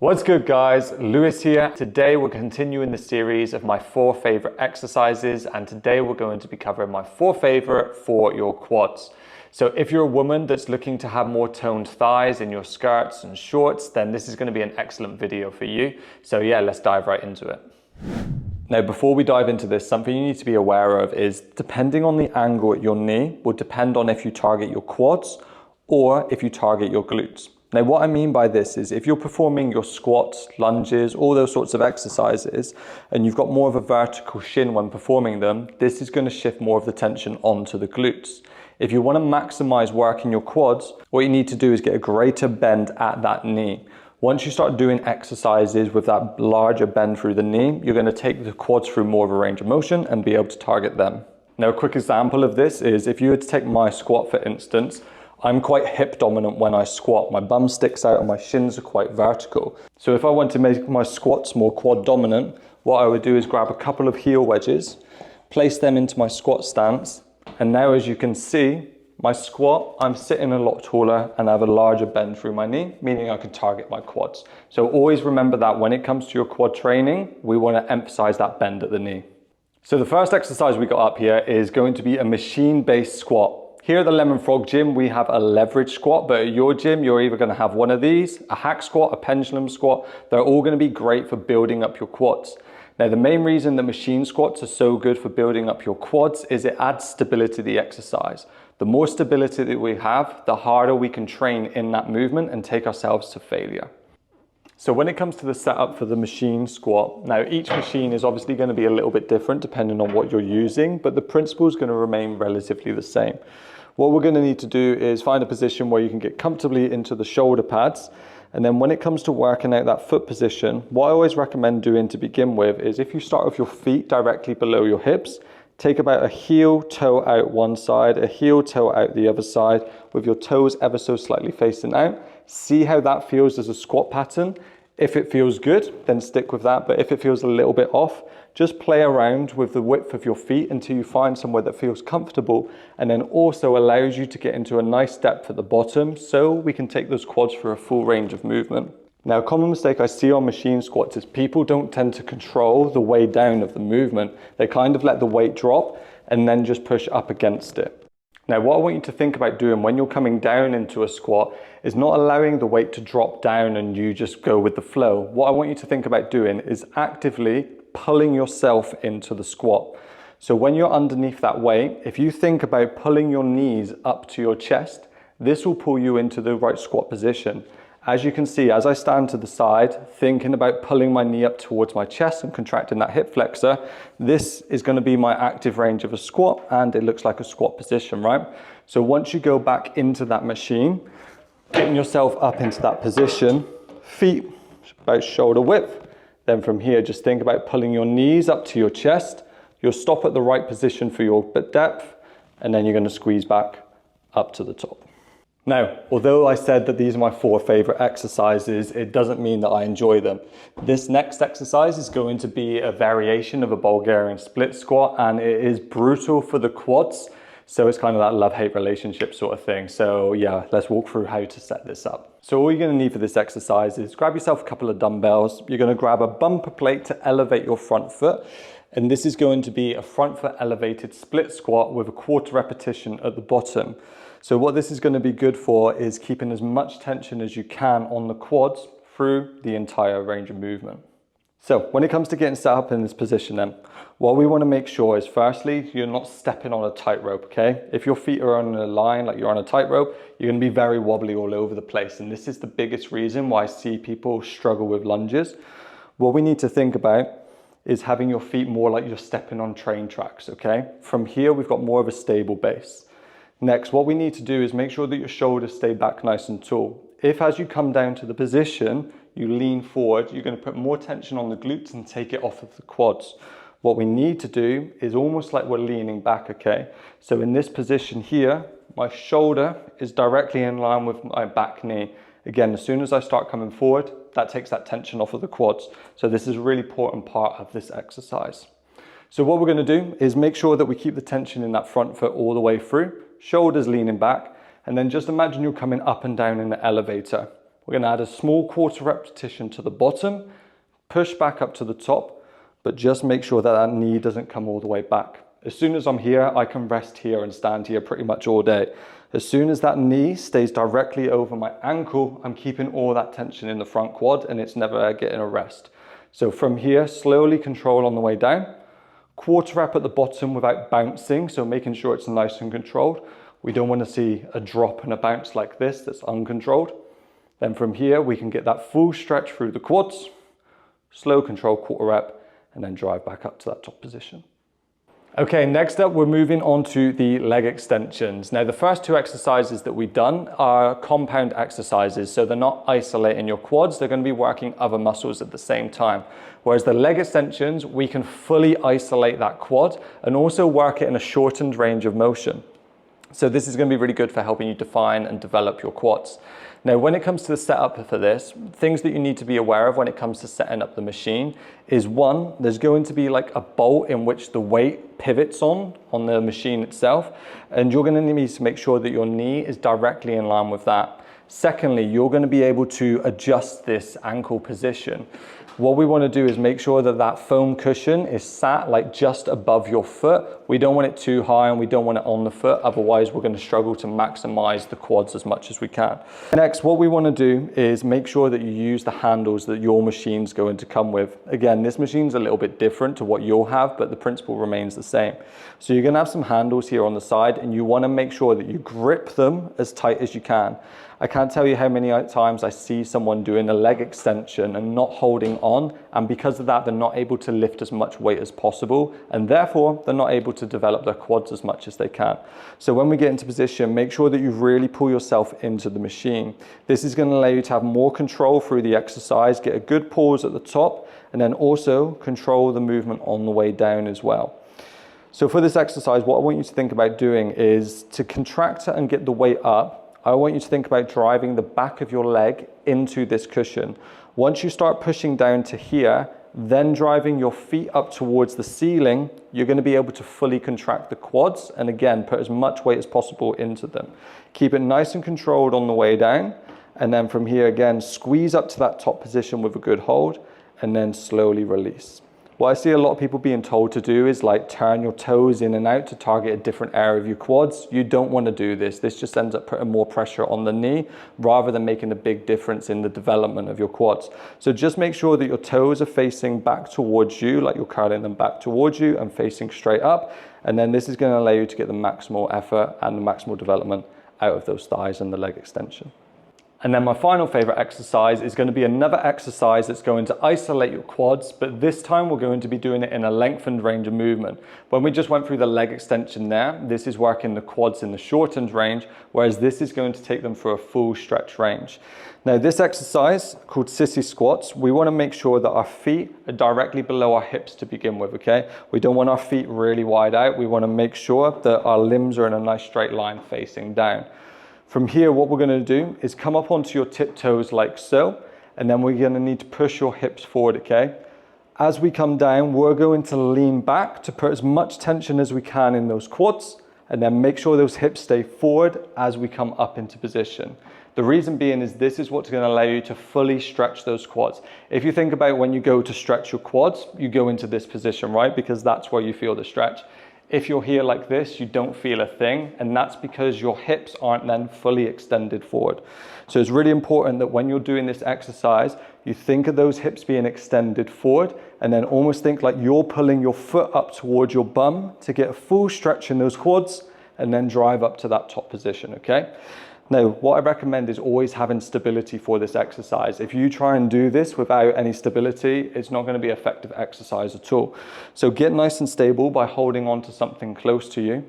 What's good guys, Lewis here. Today we're continuing the series of my 4 favorite exercises, and today we're going to be covering my 4 favorite for your quads. So if you're a woman that's looking to have more toned thighs in your skirts and shorts, then this is going to be an excellent video for you. So yeah, let's dive right into it. Now before we dive into this, something you need to be aware of is depending on the angle at your knee will depend on if you target your quads or if you target your glutes. Now what I mean by this is if you're performing your squats, lunges, all those sorts of exercises, and you've got more of a vertical shin when performing them, this is going to shift more of the tension onto the glutes. If you want to maximize work in your quads, what you need to do is get a greater bend at that knee. Once you start doing exercises with that larger bend through the knee, you're going to take the quads through more of a range of motion and be able to target them. Now a quick example of this is if you were to take my squat for instance, I'm quite hip dominant when I squat. My bum sticks out and my shins are quite vertical. So if I want to make my squats more quad dominant, what I would do is grab a couple of heel wedges, place them into my squat stance. And now as you can see, my squat, I'm sitting a lot taller and I have a larger bend through my knee, meaning I can target my quads. So always remember that when it comes to your quad training, we want to emphasize that bend at the knee. So the first exercise we got up here is going to be a machine-based squat. Here at the Lemon Frog gym, we have a leverage squat, but at your gym, you're either going to have one of these, a hack squat, a pendulum squat. They're all going to be great for building up your quads. Now, the main reason that machine squats are so good for building up your quads is it adds stability to the exercise. The more stability that we have, the harder we can train in that movement and take ourselves to failure. So when it comes to the setup for the machine squat, now each machine is obviously going to be a little bit different depending on what you're using, but the principle is going to remain relatively the same. What we're going to need to do is find a position where you can get comfortably into the shoulder pads. And then when it comes to working out that foot position, what I always recommend doing to begin with is if you start with your feet directly below your hips, take about a heel toe out one side, a heel toe out the other side, with your toes ever so slightly facing out. See how that feels as a squat pattern. If it feels good, then stick with that. But if it feels a little bit off, just play around with the width of your feet until you find somewhere that feels comfortable and then also allows you to get into a nice depth at the bottom so we can take those quads for a full range of movement. Now, a common mistake I see on machine squats is people don't tend to control the way down of the movement. They kind of let the weight drop and then just push up against it. Now, what I want you to think about doing when you're coming down into a squat is not allowing the weight to drop down and you just go with the flow. What I want you to think about doing is actively pulling yourself into the squat. So when you're underneath that weight, if you think about pulling your knees up to your chest, this will pull you into the right squat position. As you can see, as I stand to the side, thinking about pulling my knee up towards my chest and contracting that hip flexor, this is going to be my active range of a squat and it looks like a squat position, right? So once you go back into that machine, getting yourself up into that position, feet about shoulder width. Then from here, just think about pulling your knees up to your chest. You'll stop at the right position for your depth, and then you're going to squeeze back up to the top. Now, although I said that these are my 4 favorite exercises, it doesn't mean that I enjoy them. This next exercise is going to be a variation of a Bulgarian split squat, and it is brutal for the quads. So it's kind of that love-hate relationship sort of thing. So yeah, let's walk through how to set this up. So all you're going to need for this exercise is grab yourself a couple of dumbbells. You're going to grab a bumper plate to elevate your front foot. And this is going to be a front foot elevated split squat with a 1/4 repetition at the bottom. So what this is going to be good for is keeping as much tension as you can on the quads through the entire range of movement. So when it comes to getting set up in this position then, what we want to make sure is firstly, you're not stepping on a tightrope, okay? If your feet are on a line like you're on a tightrope, you're going to be very wobbly all over the place. And this is the biggest reason why I see people struggle with lunges. What we need to think about is having your feet more like you're stepping on train tracks, okay? From here, we've got more of a stable base. Next, what we need to do is make sure that your shoulders stay back nice and tall. If as you come down to the position, you lean forward, you're going to put more tension on the glutes and take it off of the quads. What we need to do is almost like we're leaning back, okay? So in this position here, my shoulder is directly in line with my back knee. Again, as soon as I start coming forward, that takes that tension off of the quads. So this is a really important part of this exercise. So what we're going to do is make sure that we keep the tension in that front foot all the way through, shoulders leaning back, and then just imagine you're coming up and down in the elevator. We're going to add a small quarter repetition to the bottom, push back up to the top, but just make sure that that knee doesn't come all the way back. As soon as I'm here, I can rest here and stand here pretty much all day. As soon as that knee stays directly over my ankle, I'm keeping all that tension in the front quad and it's never getting a rest. So from here, slowly control on the way down. Quarter rep at the bottom without bouncing, so making sure it's nice and controlled. We don't want to see a drop and a bounce like this that's uncontrolled. Then from here, we can get that full stretch through the quads, slow control quarter rep, and then drive back up to that top position. Okay, next up, we're moving on to the leg extensions. Now, the first two exercises that we've done are compound exercises, so they're not isolating your quads, they're going to be working other muscles at the same time. Whereas the leg extensions, we can fully isolate that quad and also work it in a shortened range of motion. So this is going to be really good for helping you define and develop your quads. Now, when it comes to the setup for this, things that you need to be aware of when it comes to setting up the machine is one, there's going to be like a bolt in which the weight pivots on the machine itself, and you're going to need to make sure that your knee is directly in line with that. Secondly, you're going to be able to adjust this ankle position. What we want to do is make sure that that foam cushion is sat like just above your foot. We don't want it too high and we don't want it on the foot. Otherwise, we're going to struggle to maximize the quads as much as we can. Next, what we want to do is make sure that you use the handles that your machine's going to come with. Again, this machine's a little bit different to what you'll have, but the principle remains the same. So you're going to have some handles here on the side and you want to make sure that you grip them as tight as you can. I can't tell you how many times I see someone doing a leg extension and not holding on, and because of that, they're not able to lift as much weight as possible, and therefore they're not able to develop their quads as much as they can. So when we get into position, make sure that you really pull yourself into the machine. This is going to allow you to have more control through the exercise, get a good pause at the top, and then also control the movement on the way down as well. So for this exercise, what I want you to think about doing is to contract it and get the weight up. I want you to think about driving the back of your leg into this cushion. Once you start pushing down to here, then driving your feet up towards the ceiling, you're going to be able to fully contract the quads and again, put as much weight as possible into them. Keep it nice and controlled on the way down. And then from here again, squeeze up to that top position with a good hold and then slowly release. What I see a lot of people being told to do is like turn your toes in and out to target a different area of your quads. You don't want to do this. This just ends up putting more pressure on the knee rather than making a big difference in the development of your quads. So just make sure that your toes are facing back towards you, like you're curling them back towards you and facing straight up. And then this is going to allow you to get the maximal effort and the maximal development out of those thighs and the leg extension. And then my final favorite exercise is going to be another exercise that's going to isolate your quads, but this time we're going to be doing it in a lengthened range of movement. When we just went through the leg extension there, this is working the quads in the shortened range, whereas this is going to take them for a full stretch range. Now this exercise called Sissy squats, we want to make sure that our feet are directly below our hips to begin with, okay? We don't want our feet really wide out. We want to make sure that our limbs are in a nice straight line facing down. From here, what we're going to do is come up onto your tiptoes like so, and then we're going to need to push your hips forward, okay? As we come down, we're going to lean back to put as much tension as we can in those quads, and then make sure those hips stay forward as we come up into position. The reason being is this is what's going to allow you to fully stretch those quads. If you think about when you go to stretch your quads, you go into this position, right? Because that's where you feel the stretch. If you're here like this, you don't feel a thing, and that's because your hips aren't then fully extended forward. So it's really important that when you're doing this exercise, you think of those hips being extended forward, and then almost think like you're pulling your foot up towards your bum to get a full stretch in those quads, and then drive up to that top position, okay? Now, what I recommend is always having stability for this exercise. If you try and do this without any stability, it's not going to be effective exercise at all. So get nice and stable by holding on to something close to you.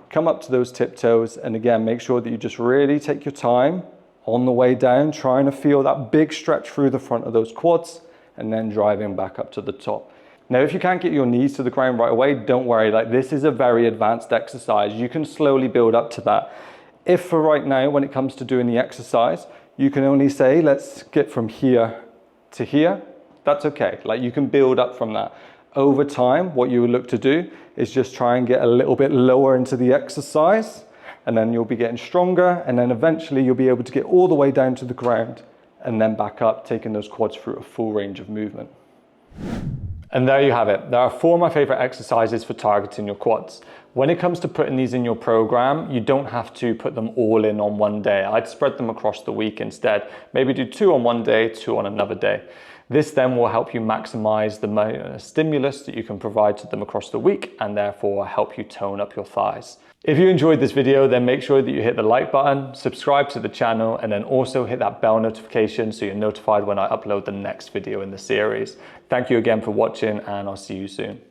Come up to those tiptoes, and again, make sure that you just really take your time on the way down, trying to feel that big stretch through the front of those quads, and then driving back up to the top. Now, if you can't get your knees to the ground right away, don't worry. Like, this is a very advanced exercise. You can slowly build up to that. If for right now, when it comes to doing the exercise, you can only say, let's get from here to here, that's okay. Like, you can build up from that. Over time, what you would look to do is just try and get a little bit lower into the exercise, and then you'll be getting stronger, and then eventually you'll be able to get all the way down to the ground and then back up, taking those quads through a full range of movement. And there you have it. There are 4 of my favorite exercises for targeting your quads. When it comes to putting these in your program, you don't have to put them all in on one day. I'd spread them across the week instead. Maybe do 2 on one day, 2 on another day. This then will help you maximize the stimulus that you can provide to them across the week, and therefore help you tone up your thighs. If you enjoyed this video, then make sure that you hit the like button, subscribe to the channel, and then also hit that bell notification so you're notified when I upload the next video in the series. Thank you again for watching, and I'll see you soon.